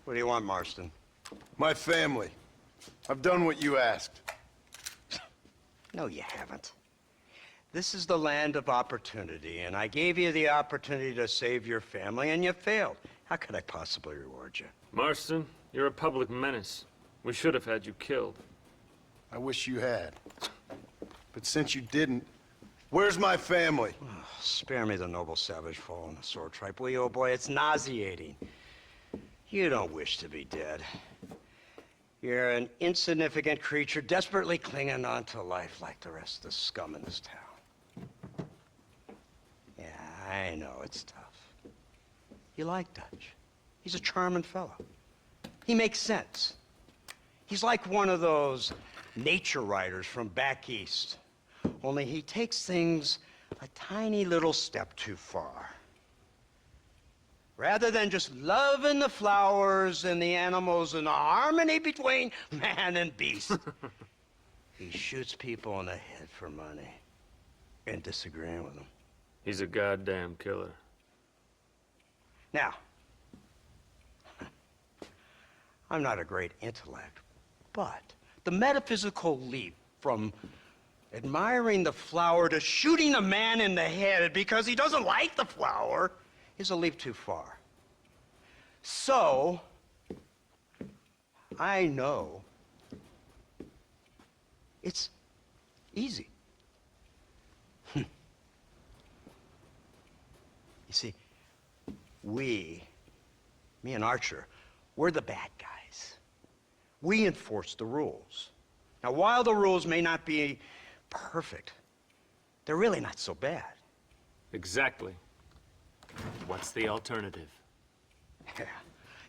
What do you want, Marston? My family. I've done what you asked. No, you haven't. This is the land of opportunity, and I gave you the opportunity to save your family, and you failed. How could I possibly reward you? Marston, you're a public menace. We should have had you killed. I wish you had. But since you didn't, where's my family? Oh, spare me the noble savage fall on the sword tripe, will you, old boy? It's nauseating. You don't wish to be dead. You're an insignificant creature desperately clinging on to life like the rest of the scum in this town. Yeah, I know it's tough. You like Dutch. He's a charming fellow. He makes sense. He's like one of those nature writers from back east. Only he takes things a tiny little step too far. Rather than just loving the flowers and the animals and the harmony between man and beast, he shoots people in the head for money and disagreeing with them. He's a goddamn killer. Now, I'm not a great intellect, but the metaphysical leap from admiring the flower to shooting a man in the head because he doesn't like the flower is a leap too far. So, I know it's easy. You see, me and Archer, we're the bad guys. We enforce the rules. Now, while the rules may not be perfect, they're really not so bad. Exactly. What's the alternative? Yeah.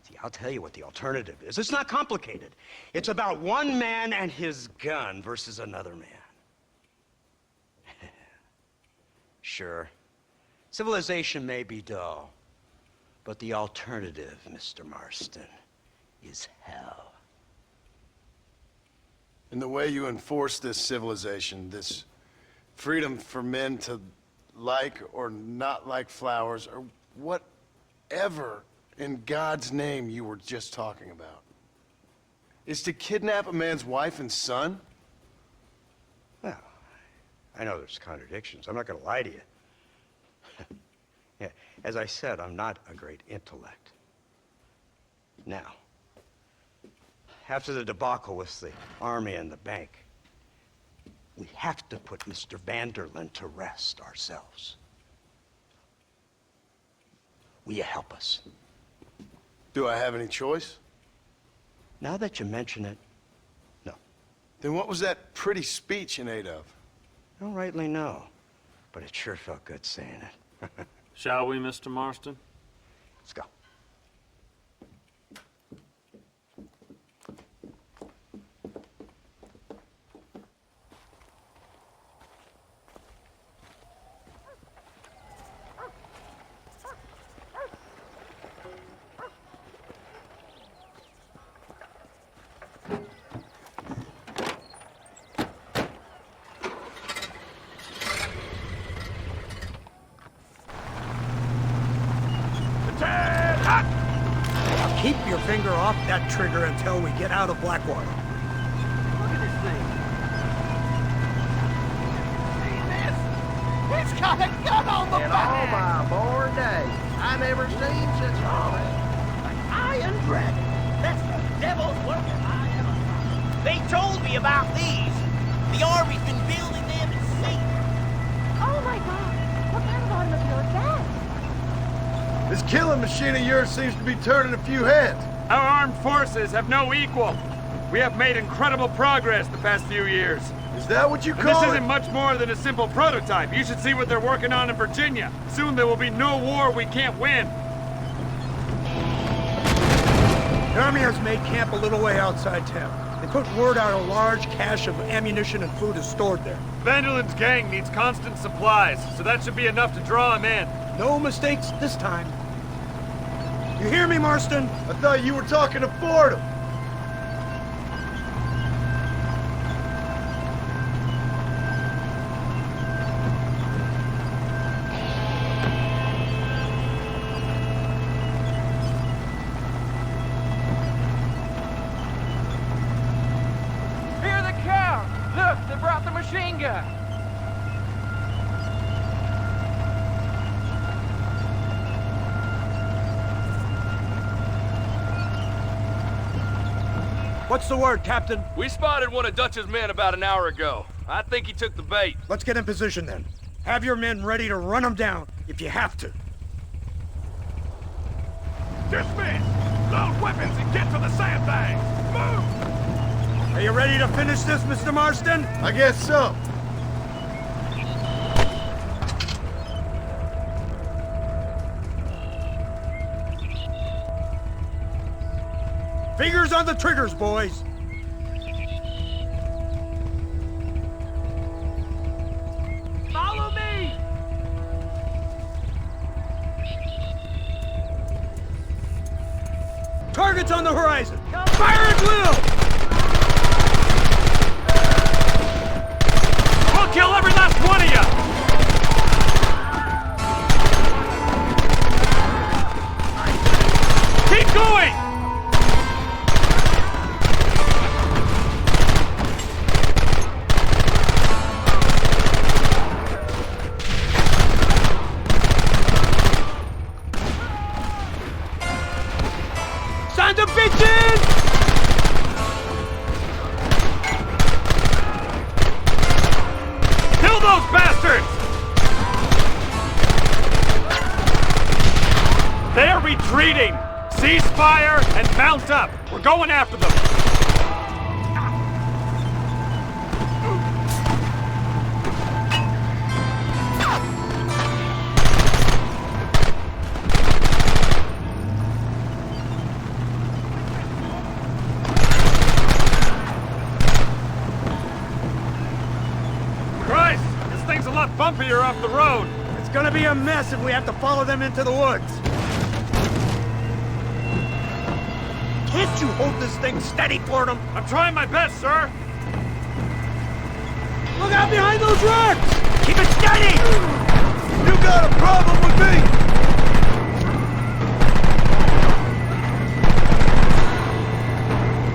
See, I'll tell you what the alternative is. It's not complicated. It's about one man and his gun versus another man. Sure, civilization may be dull, but the alternative, Mr. Marston, is hell. And the way you enforce this civilization, this freedom for men to like or not like flowers, or whatever in God's name you were just talking about, is to kidnap a man's wife and son? Well, I know there's contradictions. I'm not going to lie to you. Yeah, as I said, I'm not a great intellect. Now, after the debacle with the army and the bank, we have to put Mr. Vanderlyn to rest ourselves. Will you help us? Do I have any choice? Now that you mention it, no. Then what was that pretty speech in aid of? I don't rightly know, but it sure felt good saying it. Shall we, Mr. Marston? Let's go. Keep your finger off that trigger until we get out of Blackwater. Look at this thing. See this? It's got a gun on the back! In all my born days, I never seen such a thing. An iron dragon. That's the devil's work if I ever saw. They told me about these. The army's been building them in secret. Oh my God! What kind of automobile is that? This killing machine of yours seems to be turning a few heads. Our armed forces have no equal. We have made incredible progress the past few years. Is that what you And call this it? isn't much more than a simple prototype. You should see what they're working on in Virginia. Soon there will be no war we can't win. The army has made camp a little way outside town. They put word out a large cache of ammunition and food is stored there. Vanderlyn's gang needs constant supplies, so that should be enough to draw him in. No mistakes this time. You hear me, Marston? I thought you were talking to Fordham. Edgar! What's the word, Captain? We spotted one of Dutch's men about an hour ago. I think he took the bait. Let's get in position then. Have your men ready to run them down if you have to. Dismiss! Load weapons and get to the sandbag! Move! Are you ready to finish this, Mr. Marston? I guess so. Fingers on the triggers, boys. Follow me! Targets on the horizon. Fire at will! We'll kill every last one of you! Keep going! Sons of bitches! Kill those bastards! They're retreating! Cease fire and mount up! We're going after them! Christ! This thing's a lot bumpier off the road! It's gonna be a mess if we have to follow them into the woods. Can't you hold this thing steady for them? I'm trying my best, sir! Look out behind those rocks! Keep it steady! You got a problem with me?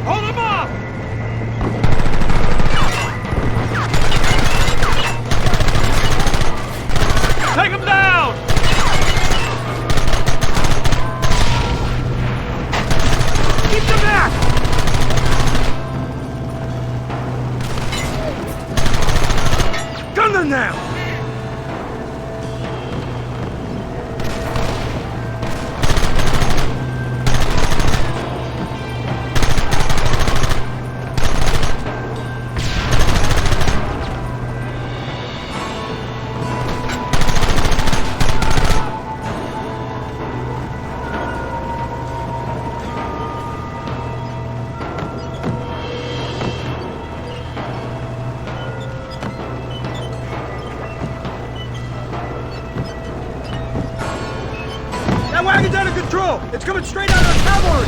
Hold him off! Take him down! Keep them back! Gun them now! That wagon's out of control! It's coming straight out of the cavalry!